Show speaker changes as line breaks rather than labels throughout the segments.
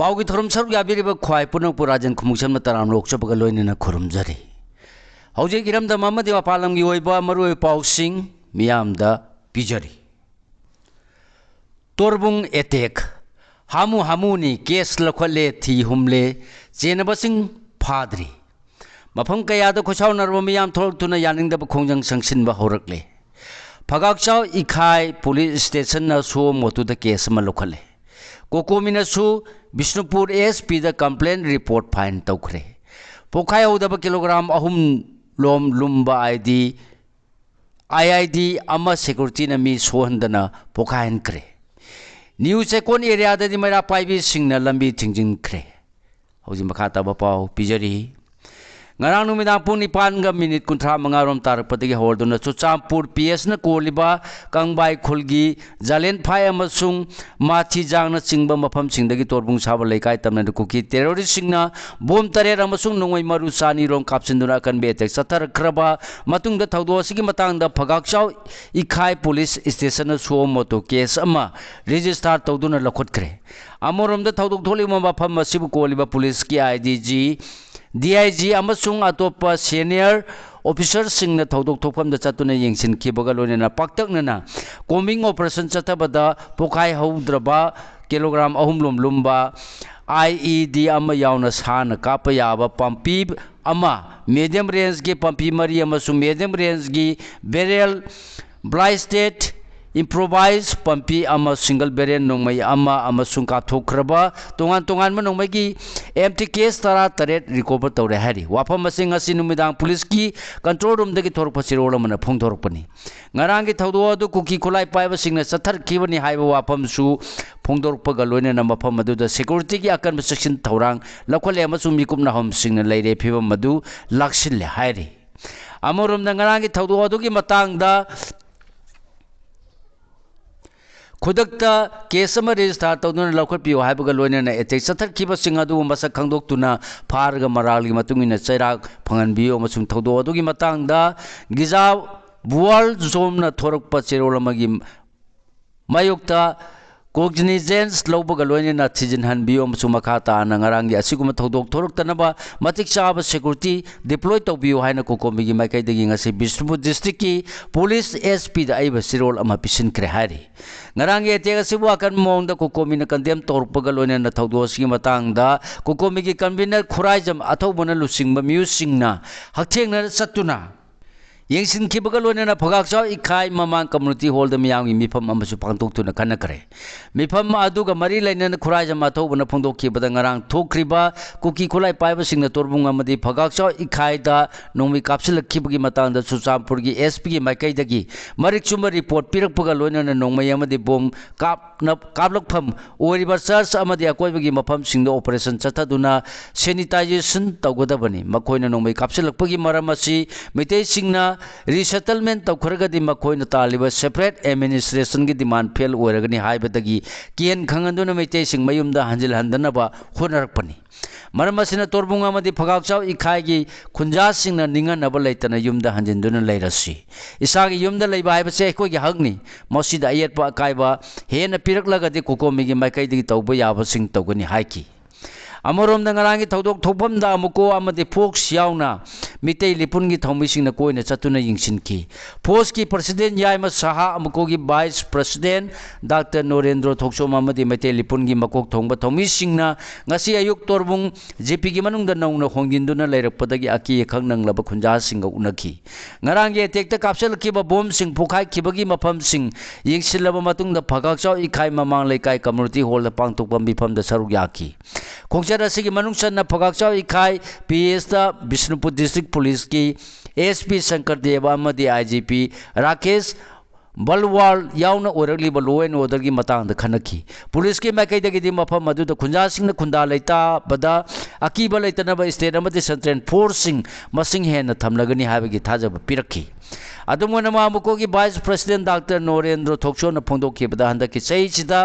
पाउगी theorem सरुक याबिरिबा ख्वाई पुनक पुराजन खुमुसन तराम लोकचबगा लोइनना खुरुमजरी हौजिक इरमदा ममदि मपालमगी ओइबा मरुओइ पाउसिंग मियामदा पिजरी Torbung attack हामु हामुनी case लखले थी हुमले चेनबसिंग फाद्री मफम कयाद खुसाउनरबा मियाम थोरक्तुना यानिंगदबा खोंजंग संगसिनबा हौरकले फगाकचाव इखाई police station ना सो मोतुदा केस मा लखले कोकोमिनसु बिष्णुपुर एसपी द कंप्लेन रिपोर्ट फाइन तौखरे पोखाय उदब किलोग्राम अहुम लोम लुम्बा आईआईडी अमा सिक्योरिटी ना मी सोहंदना पोखायन करे न्यू चेकोन एरिया ददि मैरा पाइबी सिंगना लंबी थिंजिन करे हौजि मखा तब पाउ पिजरी ngarang numidang pung 9:30 35 tarapatagi horduna Chuchampur PS na koliba kangbai khulgi jalen phai amasung machi jangna chingba mafam singdagi torbung saba leikai tamna kuki terrorist singna bom tarer amasung nongoi maru sani rom kapsinduna kan be attack satar kraba matungda thaudo asigi matangda phagakchau ikhai police station na so moto case ama register tawduna lakhot kre amoromda thaudok tholi ma mafam masibu koliba police ki IDG DIG amasung atopa senior officer singna thodok thokpham da chatuna yengsin khibaga loinena paktaknana combing operation chatabada pokai haudraba kilogram ahumlum lumba IED ama yauna sana kapa yaba pampi ama medium range gi pampi mari amasung medium range gi barrel ballistic improvise pampi ama single barrel nongmai ama amasung ka thokraba tongan manongmai gi empty case tara taret recover tawre hari wafam masing asi numidang police ki control room dagi thorpa sirola mana phong thorpani ngarang gi thawdo adu kuki khulai paiba singna sathar kibani haiba wafam su phong thorpa galoina na mafam madu da security ki akan section thorang lakhole amasung mikum na hom singna leire phiba madu laksin le hairi amorum da ngarang gi thawdo adu gi matang da खुदक्ता case अमा register तौदुना लौखटपियो हाइबगा लोइनना attack सथरखिबा सिंग अदु मसक खंगदोक्तुना फारगा मरालगी मतुंगिना चैराक फंगनबियो अमसुंग थौदो अदुगी मतंगदा गिजा बुवाल जोमना थोरकपा चेरोलमगी मायोक्ता कोग्निजेंस लौबगा लोइनना थिजिनहनबियो अमसुंग मखाता नंगारांगी असिगुम थौदोक थोरक्तनबा मतिक चाबा सिक्योरिटी डिप्लॉय तौबियो हाइना कोकोमिगी माइकाइदगी ngasi बिष्णुपुर डिस्ट्रिक्ट की पुलिस एसपी दा आइबा सिरोल अमा पिसिन करे हारि ngarang ete asibu akan mong da kokomi na kandem torpaga loina na thaudo asigi matang da kokomi gi convener khuraijam athobana lusingba musing na haktheng na satuna yengsin khibaga loina na phagakchau ikhai mamang community hall da miyang gi mifam amasu pangtok tuna kana kare mifam adu ga mari laina na khuraijam athobana phongdok khibada ngarang thokriba kuki khulai paiba singna torbung amadi phagakchau ikhai da nongmi kapsil khibagi matang da Chuchampur gi SP gi maikai dagi marik chuma report pirakpaga loina na nongmai amadi bom kaplakpham oriba church amadi akoibagi mafam singda operation chathaduna sanitization tawgadabani makoina nongmai kapsilakpagi maram asi mitei singna resettlement tawkhoragadi makoina taliba separate administration gi demand fail oiragani haibadagi kien khanganduna mitei sing mayumda hanjil handanaba honarakpani maram asina torbung amadi phagakchau ikhai gi khunja singna ninganaba leitana yumda hanjinduna leirasi isagi yumda leiba haibase ko gi hagni mosida ayetpa kaiba hena piraklagadi kokomi gi maikai digi tawba yaba sing tawgani haiki amorom da ngarangi thodok thopam da amuko amadi fox yauna mitei lipun gi thomi singna koina chatuna yingsinki fox ki president yaima saha amuko gi vice president Dr. Norendra Thoksom amadi mitei lipun gi makok thongba thomi singna ngasi ayuk torbung JP gi manung da nauna hongjinduna leirakpadagi aki ekhang nanglaba khunja singa unaki ngarangi tekta kapsel ki ba bom sing phukai kibagi mafam sing yingsilaba matung da phagakchau ikhai mamang leikai community hall da pangtokpa mifam da saruk yaki खोंगचर असगी मनुष्य फगाकचाव इखाई PS दा Bishnupur district police की SP Shankar Dev अमदी IGP Rakesh Balwal याउना ओरगलीब law and order की मतंग खनखी police की मैकैदगी मफम मधुद खुंजा सिंह खुंदा लेता बदा अकीब लेतनब स्टेट अमदी सेंट्रल फोर्सिंग मसिंग हेन थमलगनी हाबगी थाजब पिरखी अदुमोन मामुको की वाइस प्रेसिडेंट डॉक्टर नोरेंद्र थोक्सोन फोंदोखिबदा हंदकी सहीसिदा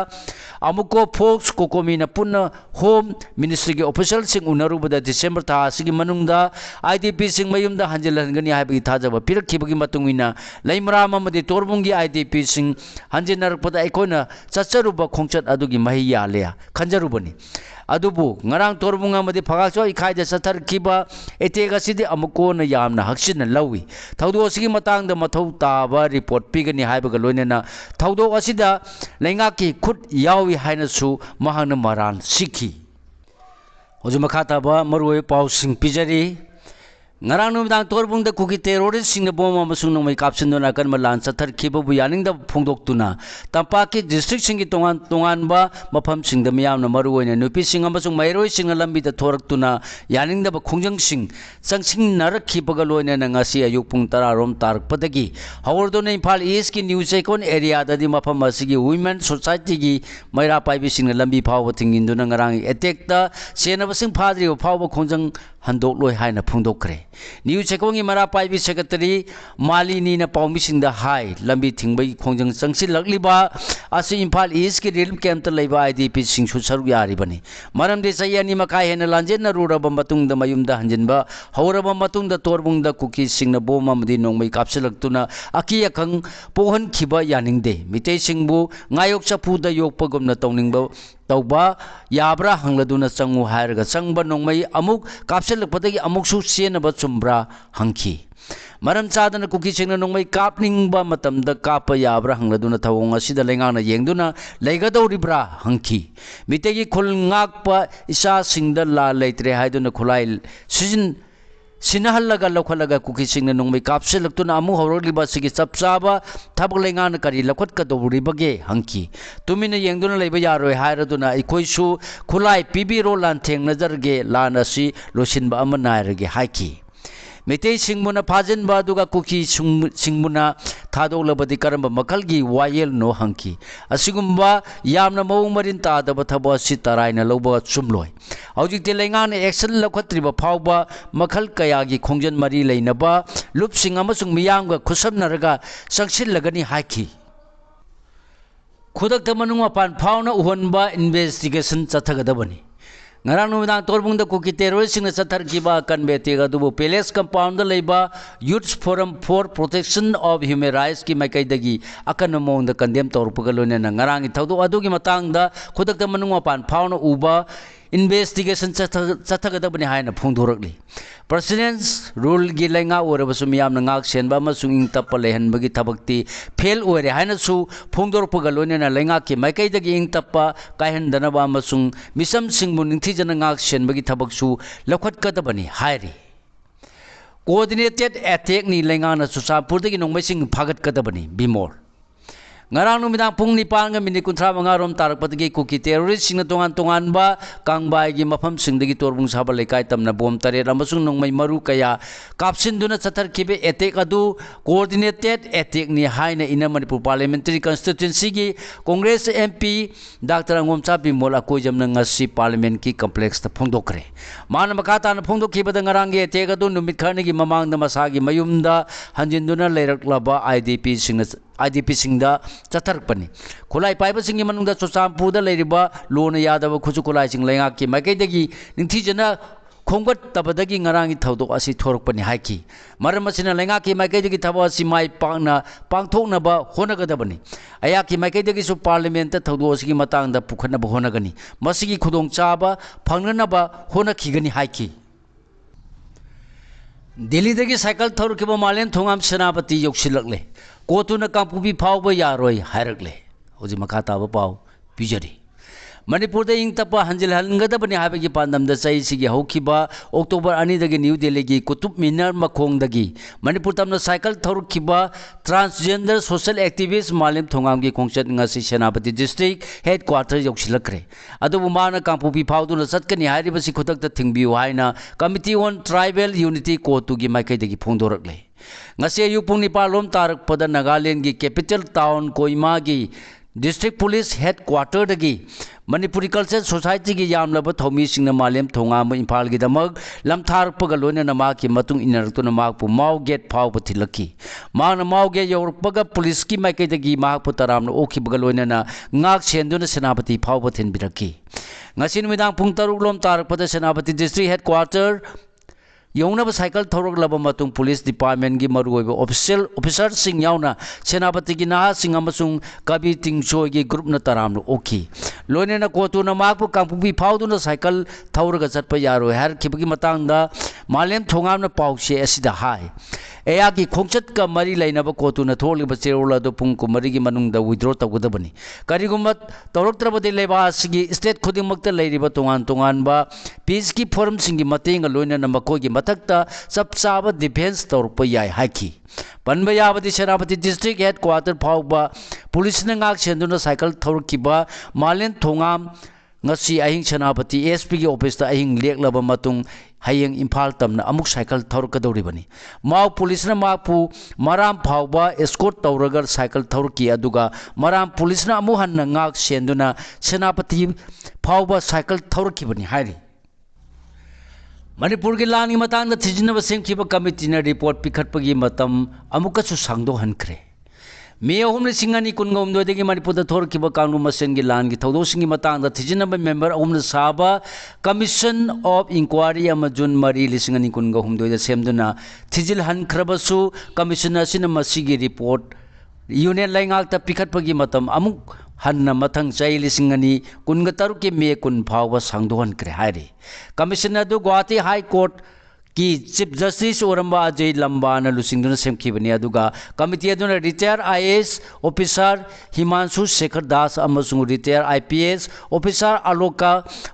अमुको फोक्स कोकोमीना पुन्ना होम मिनिस्ट्री के ऑफिशियल सिंग उनरुबदा डिसेंबर था सिगी मनुंगदा IDP सिंग मयुमदा हंजिलहनगनी हाबगी थाजब पिरखिबगी मतुंगिना लैमराम अमदी तोरबुंगी IDP सिंग हंजिनरपदा एकोना चचरुब खोंचत अदुगी मही यालेया खंजरुबनी अदुबु ngarang torbung amadi phagakso ikhai da sathar kiba etega sidi amuko na yamna haksin lawi thaudo asigi matang da mathau taba report pigani haiba loinena thaudo asida lenga ki khut yawi haina su mahang maran sikhi hoju makhata ba maroi pau sing pijari ngarang numdang torbung da kuki terrorist sing na bom amasung nong mai kapsin dona kan malan sathar khiba bu yaning da phongdok tuna tampa ki district sing gi tongan ba mafam sing da miyam na maru oina nupi sing amasung mairoi sing lambi da thorak tuna yaning da ba khongjang sing changsing narak khiba ga loina na ngasi ayuk pung 10 rom tarak padagi hawar do na Imphal East ki New Second area da di mafam asigi women society gi maira pai bi sing na lambi phaw thingin do na ngarang attack da sena ba sing phadri phaw ba khongjang handok loi haina phungdok kre New Chekongi mara pai bi secretary Malini na paumi sing da hai lambi thingbai khongjang changsi lakliba asi Imphal East ki relief camp ta leiba IDP sing su saru yari bani maram de sai ani makai hena lanjen na rura ba matung da mayum da hanjin ba hawra ba matung da torbung da kuki sing na bom amdi nongmai kapsilak tuna aki akhang pohan khiba yaning de mitei sing bu ngayok chapu da yok pagom na tongning ba tauba yabra hangladuna changu hairga changba nongmai amuk kapselakpadagi amuk su senaba chumbra hangki maram chadana kuki chengna nongmai kapningba matamda kapa yabra hangladuna thawong asida lengana yengduna leigadoribra hangki mitegi khul ngakpa isa singda la leitre haiduna khulai sizin sinahalaga lokhalaga kuki singna nongmai kapselakuna amu horoliba sigi chapchaba thabak lengana kari lakhot ka doburi bage hangki tumina yengduna leiba yaroi hairaduna ikoisu khulai pibiro lan theng nazarge lana si losinba amanairage haiki Metei singmuna phajen ba duga kuki singmuna thadolabadi karamba makalgi wayel no hangki asigumba yamna mawung marin ta da bathaba si taraina loba chumloi hojik te lengan action lakhatriba phawba makhal kaya gi khongjan mari leinaba lup sing amasung miyamga khusabnaraga saksil lagani haki khudak ta manunga pan phawna uhonba investigation chathagadabani ngarang numidang torbung da kuki terrorist sing na sathar kiba kan betega dubu palace compound da leiba youth forum for protection of human rights ki maikai dagi akan mong da condemn torpuga lone na ngarang i thaudu adu gi matang da khudak da manunga pan phawna uba investigation chathagadabani haina phungdhorakli president's rule gi lenga orabasu miyam na ngak senba amasung ing tappa lehanbagi thabakti fail ore haina su phungdorpuga lone na lenga ki maikai dagi ing tappa kaihandanaba amasung misam singbu ningthi jana ngak senbagi thabak su lakhot kadabani hairi coordinated attack ni lenga na Susapur dagi nongmai sing phagat kadabani bimor ngarang numidang pung nipal nga minit kuntra mga rom tarak patagi kuki terrorist sing na tongan ba kangbay gi mafam sing dagi torbung saba lekay tam na bom tare ramasung nong may maru kaya kapsin duna satar kibe attack adu coordinated attack ni hai na ina Manipur parliamentary constituency gi Congress MP Dr. Angom Chapi mola ko jam na ngasi parliament ki complex ta phongdokre mana makata na phongdokki bada ngarang gi attack adu numit khani gi mamang da masagi mayumda hanjin duna leiraklaba IDP singda chatarpani khulai paiba singi manungda Susapur da leiriba lona yadaba khusu khulai sing lenga ki makai dagi ningthi jana khongbat tabadagi ngarangi thawdok asi thorokpani haiki maram asina lenga ki makai dagi thawa si mai pangna pangthokna ba honagadabani aya ki makai dagi su parliament ta thawdo asigi matang da pukhana ba honagani masigi khudong chaba phangnana ba honakhigani haiki Delhi dagi cycle thorkiba malen thongam senapati yoksilakle Kotuna kampubi phawba yaroi hairakle hoji makata ba paw pijari Manipur da ing tapa hanjil halngadabani habagi pandam da chai sigi haukiba October 2 dagi New Delhi gi Kutub Minar makhong dagi Manipur tamna cycle thorkiba transgender social activist malim thongam gi khongchat ngasi Senapati district headquarters yoksilakre adubu mana kampubi phawduna chatkani hairibasi khutak ta thingbiu haina committee on tribal unity kotu gi maikai dagi phongdorakle ngasi ayupung nipalom tarak pada Nagaland gi capital town Kohima gi district police headquarter dagi Manipuri culture society gi yamlaba thomi singna malem thonga ma Imphal gi damag lamthar paga lone na ma ki matung inar na ma pu mau gate phau pathilaki ma na mau ge yor paga police ki mai kai dagi ma pu taram na okhi baga lone na ngak senduna Senapati phau pathin biraki ngasin midang pung taruk lom tarak pada Senapati district headquarter यौनब cycle थौरगलब मतुंग police department की मरुओइब officer Singh याउना सेनापति की नाहासिंग अमसुंग कवि तिंगचोय की group न तराम ओखी लोनेना कोतुना माकपु कांगपुबी फाउदुना साइकिल थौरग चटप यारो हर खिबगी मतंगदा मालेम थोंगामना पाउसे असिदा हाय एया की खोंचत का मरी लेनब कोतुना थोलिब चेरोल अदु पुंग कुमरी की मनुंग दा विड्रॉ तगदबनी करिगुम तौरक्त्रबदि लेबासगी स्टेट खुदिमक्त लेरिब तोंगान तोंगानबा पीस की फोरम सिंगी मतेंग लोइना मकोगी मथक्ता चप चाब डिफेंस तौरप याय हाइकी पनब याबदि सेनापति डिस्ट्रिक्ट हेडक्वार्टर फाउबा पुलिस ने गाक सेंदुना साइकिल थौरकिबा Malem Thongam ngasi ahing senapati SP की ऑफिस ता ahing लेकलब मतुंग हयेंग इम्फाल तमना अमुक साइकिल थौरकदौरिबनी माव पुलिस ने मापु मराम फाउबा एस्कोर्ट तौरगर साइकिल थौरकी अदुगा मराम पुलिस ने अमु हन्ना गाक सेंदुना सेनापति फाउबा साइकिल थौरकीबनी हाइरी मणिपुर की लान की मतंग थिजिनब सेमखिबा कमिटी ने रिपोर्ट पिखटपगी मतम अमुकसु सांगदो हनख्रे मे अहुम सिंगनी कुनगोमदोदगी मणिपुर थोरकिबा कानून मसेन की लान की थौदोसिंगी मतंग थिजिनब मेंबर अहुम साबा कमीशन ऑफ इंक्वायरी अमजुन मरी लिसिंगनी कुनगोमदोद सेमदुना थिजिल हनख्रबसु कमीशन असिन मसिगी रिपोर्ट यूनियन लाइंगाक पिखटपगी मतम अमुक हन्ना मथंग चाइ लिसिंगनी कुनग तरुक के मे कुन फाव सांगदोहनख्रे हाइरे कमीशन अदु गुवाहाटी हाई कोर्ट की चीफ जस्टिस ओरंबा अजय लंबा न लुसिंगदुना सेमखिबनी अदुगा कमिटी अदुना retire IAS officer Himanshu Shekhar Das अमसुंग retire IPS officer Aloka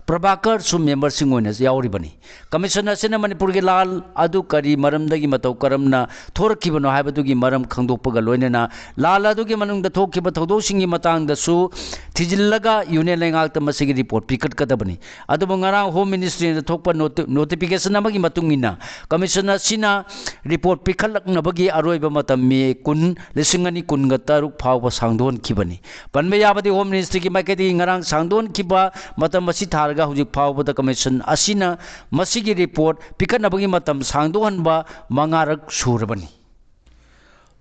Prabhakar सु मेंबर सिंग ओइना यावरिबनी कमीशन असिना मणिपुर की लाल अदु करी मरमदगी मतौ करमना थोरकिबनो हाइबदुगी मरम खंगदोपगा लोइना लाल अदुगी मनुंगदा थोकिबा थौदोसिंगी मतंगदसु थिजिल्लगा यूनियन लेंगाक्ता मसिगी रिपोर्ट पिकटकदबनी अदुबो ngara होम मिनिस्ट्री ने थोकपा नोटिफिकेशन अमगी मतुंगिना कमीशन असिना रिपोर्ट पिखलकनबगी अरोइबा मतम मे कुन लिसिंगनी कुनगा तरुक फाव सांगदोन खिबनी पनबे याबदी होम मिनिस्ट्री की माइकेदी ngarang सांगदोन खिबा मतम मसि थारगा हुजिक फावबदा कमीशन असिना मसिगी रिपोर्ट पिखनबगी मतम सांगदोहनबा मंगारक सुरबनी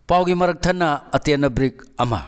पाउगी मरक थना अतेन ब्रिक अमा